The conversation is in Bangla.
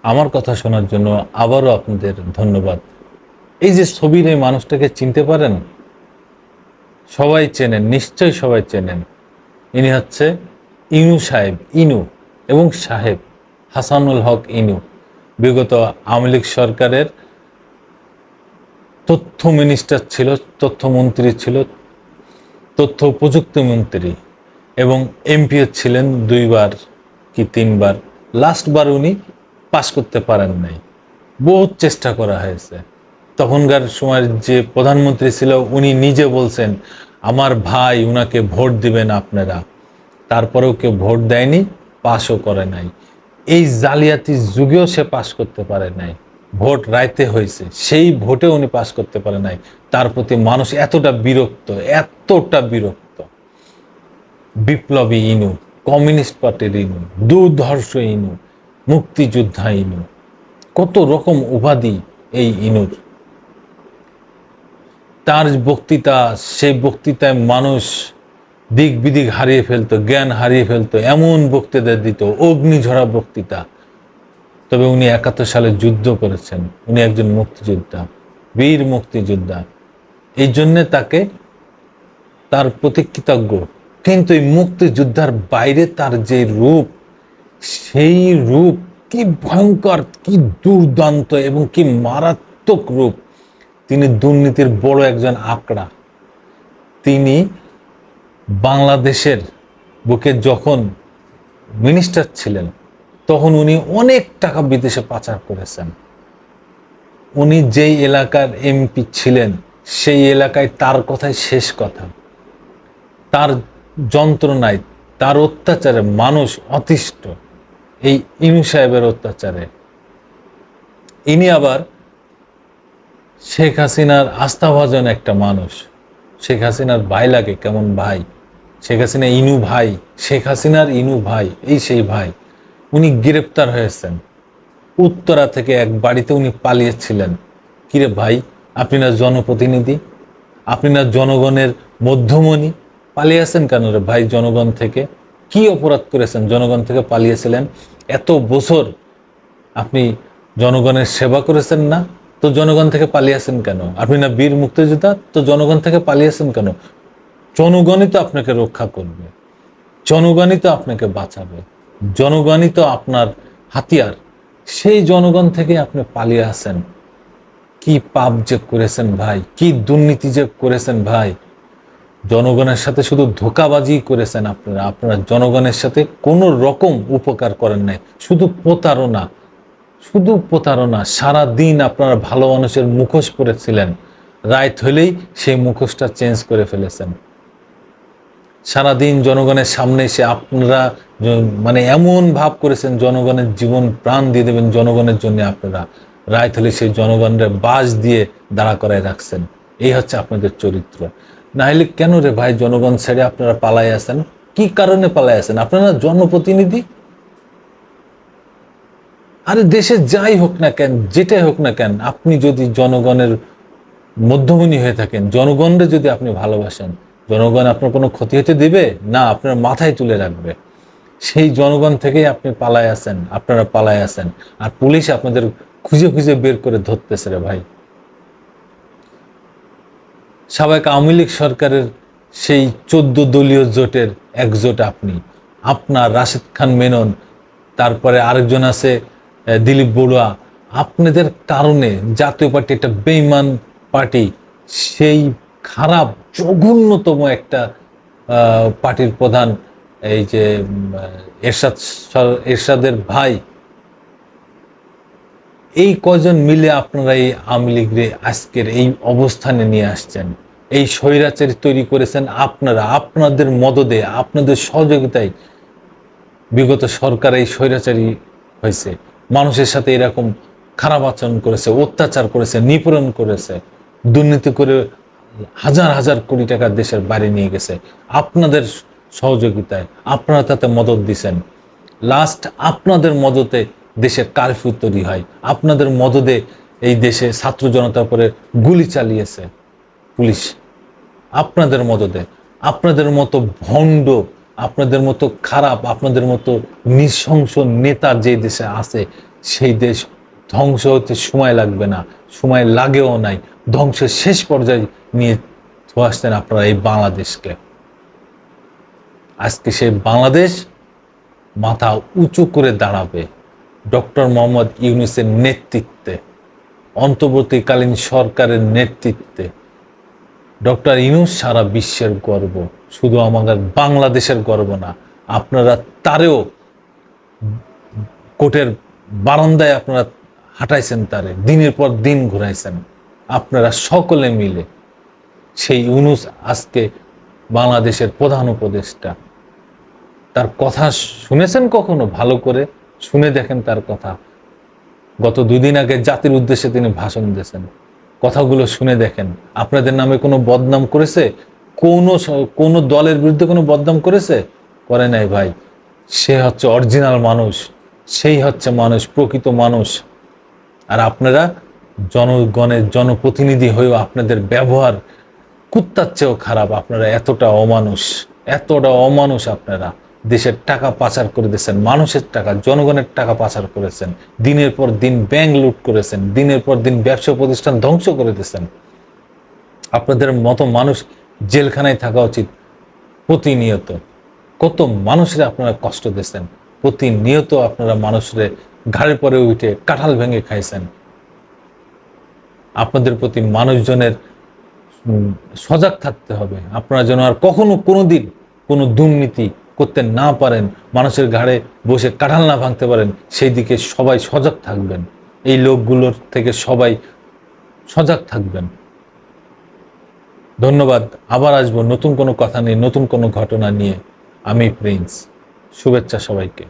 আমার কথা শোনার জন্য আবারও আপনাদের ধন্যবাদ। এই যে ছবির এই মানুষটাকে চিনতে পারেন? সবাই চেনেন, নিশ্চয়ই সবাই চেনেন। ইনি হচ্ছে ইনু সাহেব, ইনু এবং সাহেব হাসানুল হক ইনু। বিগত আওয়ামী লীগ সরকারের তথ্য মিনিস্টার ছিল, তথ্যমন্ত্রী ছিল, তথ্য প্রযুক্তি মন্ত্রী এবং এমপিও ছিলেন 2 বার কি 3 বার। লাস্টবার উনি পাশ করতে পারেন নাই। বহুত চেষ্টা করা হয়েছে। তখনকার সময়ের যে প্রধানমন্ত্রী ছিল উনি নিজে বলছেন আমার ভাই, উনাকে ভোট দিবেন আপনারা। তারপরেও কেউ ভোট দেয়নি, পাশও করে নাই। এই জালিয়াতি যুগেও সে পাশ করতে পারে নাই। ভোট রাইতে হয়েছে, সেই ভোটে উনি পাশ করতে পারে নাই। তার প্রতি মানুষ এতটা বিরক্ত, এতটা বিরক্ত। বিপ্লবী ইনু, কমিউনিস্ট পার্টির ইনু, দুর্ধর্ষ ইনু, মুক্তিযোদ্ধা ইনু, কত রকম উপাধি এই ইনুর। তার বক্তৃতা, সেই বক্তৃতায় মানুষ দিক বিদিক হারিয়ে ফেলতো, জ্ঞান হারিয়ে ফেলতো, এমন বক্তৃতা দিত, অগ্নিঝরা বক্তৃতা। তবে উনি 71 সালে যুদ্ধ করেছেন, উনি একজন মুক্তিযোদ্ধা, বীর মুক্তিযোদ্ধা। এই জন্যে তাকে, তার প্রতি কৃতজ্ঞ। কিন্তু এই মুক্তিযোদ্ধার বাইরে তার যে রূপ, সেই রূপ কি ভয়ঙ্কর, কি দুর্দান্ত এবং কি মারাত্মক রূপ। তিনি দুর্নীতির বড় একজন আকড়া। তিনি বাংলাদেশের বুকে যখন মিনিস্টার ছিলেন তখন উনি অনেক টাকা বিদেশে পাচার করেছেন। উনি যেই এলাকার এমপি ছিলেন সেই এলাকায় তার কথাই শেষ কথা। তার যন্ত্রণায়, তার অত্যাচারে মানুষ অতিষ্ঠ, এই ইনু সাহেবের অত্যাচারে। ইনি আবার শেখ হাসিনার আস্থাভাজন একটা মানুষ। শেখ হাসিনার ভাই লাগে, কেমন ভাই। শেখ হাসিনা ইনু ভাই, শেখ হাসিনার ইনু ভাই, এই সেই ভাই। উনি গ্রেপ্তার হয়েছেন। উত্তরা থেকে এক বাড়িতে উনি পালিয়েছিলেন। কিরে ভাই, আপনি না জনপ্রতিনিধি, আপনি না জনগণের মধ্যমণি, পালিয়েছেন কেন রে ভাই জনগণ থেকে? কি অপরাধ করেছেন জনগণ থেকে পালিয়েছিলেন? এত বছর আপনি জনগণের সেবা করেছেন না, তো জনগণ থেকে পালিয়েছেন কেন? আপনি না বীর মুক্তিযোদ্ধা, তো জনগণ থেকে পালিয়েছেন কেন? জনগণই তো আপনাকে রক্ষা করবে, জনগণই তো আপনাকে বাঁচাবে, জনগণই তো আপনার হাতিয়ার। সেই জনগণ থেকে আপনি পালিয়ে আসেন। কি পাপ যে করেছেন ভাই, কি দুর্নীতি যে করেছেন ভাই। জনগণের সাথে শুধু ধোঁকাবাজি করেছেন আপনারা। আপনারা জনগণের সাথে কোনো রকম উপকার করেন নাই, শুধু প্রতারণা, শুধু প্রতারণা। সারা দিন আপনারা ভালো মানুষের মুখোশ পরেছিলেন, রাত হলেই সেই মুখোশটা চেঞ্জ করে ফেলেছেন। সারাদিন জনগণের সামনে এসে আপনারা মানে এমন ভাব করেছেন জনগণের জীবন প্রাণ দিয়ে দেবেন জনগণের জন্য। আপনারা রাত হলে সেই জনগণের বাস দিয়ে দাঁড়া করায় রাখছেন। এই হচ্ছে আপনাদের চরিত্র। না হলে কেন রে ভাই জনগণ ছেড়ে আপনারা পালাই আছেন? কি কারণে পালাই আছেন? আপনারা জনপ্রতিনিধি। আরে দেশে যাই হোক না কেন, যেটাই হোক না কেন, আপনি যদি জনগণের মধ্যমণি হয়ে থাকেন, জনগণরে যদি আপনি ভালোবাসেন, জনগণ আপনার কোনো ক্ষতি হতে দিবে না, আপনার মাথায় তুলে রাখবে। সেই জনগণ থেকেই আপনি পালায় আছেন, আপনারা পালায় আছেন। আর পুলিশ আপনাদের খুঁজে খুঁজে বের করে ধরতেছে রে ভাই। সাবেক আওয়ামী লীগ সরকারের সেই 14 দলীয় জোটের একজোট আপনি, আপনার রাশেদ খান মেনন, তারপরে আরেকজন আছে দিলীপ বড়ুয়া। আপনাদের কারণে জাতীয় পার্টি একটা বেইমান পার্টি, সেই খারাপ জঘন্যতম একটা পার্টির প্রধান, এই যে এরশাদ, এরশাদের ভাই, এই কজন মিলে আপনারা এই আওয়ামী লীগরে আজকের এই অবস্থানে নিয়ে আসছেন। এই স্বৈরাচারী তৈরি করেছেন আপনারা, আপনাদের মদদে, আপনাদের সহযোগিতায় বিগত সরকার এই স্বৈরাচারী হয়েছে। মানুষের সাথে এরকম খারাপ আচরণ করেছে, অত্যাচার করেছে, নিপীড়ন করেছে, দুর্নীতি করে হাজার হাজার কোটি টাকা দেশের বাইরে নিয়ে গেছে। আপনাদের সহযোগিতায় আপনারা তাতে মদত দিছেন। লাস্ট আপনাদের মদতে দেশে কারফিউ তৈরি হয়, আপনাদের মদদে এই দেশে ছাত্র জনতার উপরে গুলি চালিয়েছে পুলিশ, আপনাদের মদদে। আপনাদের মতো ভণ্ড, আপনাদের মতো খারাপ, আপনাদের মতো নৃশংস নেতা যে দেশে আছে সেই দেশ ধ্বংস হতে সময় লাগবে না, সময় লাগেও নাই, ধ্বংসের শেষ পর্যায়ে নিয়ে আসতেন আপনারা এই বাংলাদেশকে। আজকে সেই বাংলাদেশ মাথা উঁচু করে দাঁড়াবে ডক্টর মোহাম্মদ ইউনূসের নেতৃত্বে, অন্তর্বর্তীকালীন সরকারের নেতৃত্বে। ডক্টর ইউনূস সারা বিশ্বের গর্ব, শুধু আমাদের বাংলাদেশের গর্ব না। আপনারা তারেও কোর্টের বারান্দায় আপনারা হাঁটাইছেন, তারে দিনের পর দিন ঘুরাইছেন আপনারা সকলে মিলে। সেই ইউনূস আজকে বাংলাদেশের প্রধান উপদেষ্টা। তার কথা শুনেছেন কখনো? ভালো করে শুনে দেখেন তার কথা। গত 2 দিন আগে জাতির উদ্দেশ্যে তিনি ভাষণ দিয়েছেন, কথাগুলো শুনে দেখেন। আপনাদের নামে কোনো বদনাম করেছে? কোন দলের বিরুদ্ধে কোনো বদনাম করেছে? করে নাই ভাই। সে হচ্ছে অরিজিনাল মানুষ, সেই হচ্ছে মানুষ, প্রকৃত মানুষ। আর আপনারা জনগণের জনপ্রতিনিধি হয়েও আপনাদের ব্যবহার কুত্তার চেয়েও খারাপ। আপনারা এতটা অমানুষ। আপনারা দেশের টাকা পাচার করে দিয়েছেন, মানুষের টাকা, জনগণের টাকা পাচার করেছেন, দিনের পর দিন ব্যাংক লুট করেছেন, দিনের পর দিন ব্যবসা প্রতিষ্ঠান ধ্বংস করে দিয়েছেন। আপনাদের মতো মানুষ জেলখানায় থাকা উচিত প্রতিনিয়ত। কত মানুষের আপনারা কষ্ট দিয়েছেন, প্রতিনিয়ত আপনারা মানুষের ঘাড়ের পরে উঠে কাঁঠাল ভেঙে খাইছেন। আপনাদের প্রতি মানুষজনের সজাগ থাকতে হবে। আপনারা যেন আর কখনো কোনোদিন কোনো দুর্নীতি করতে না পারেন, মানুষের ঘাড়ে বসে কাঁঠাল না ভাঙতে পারেন, সেই দিকে সবাই সজাগ থাকবেন। এই লোকগুলোর থেকে সবাই সজাগ থাকবেন। ধন্যবাদ। আবার আসবো নতুন কোনো কথা নিয়ে, নতুন কোনো ঘটনা নিয়ে। আমি প্রিন্স। শুভেচ্ছা সবাইকে।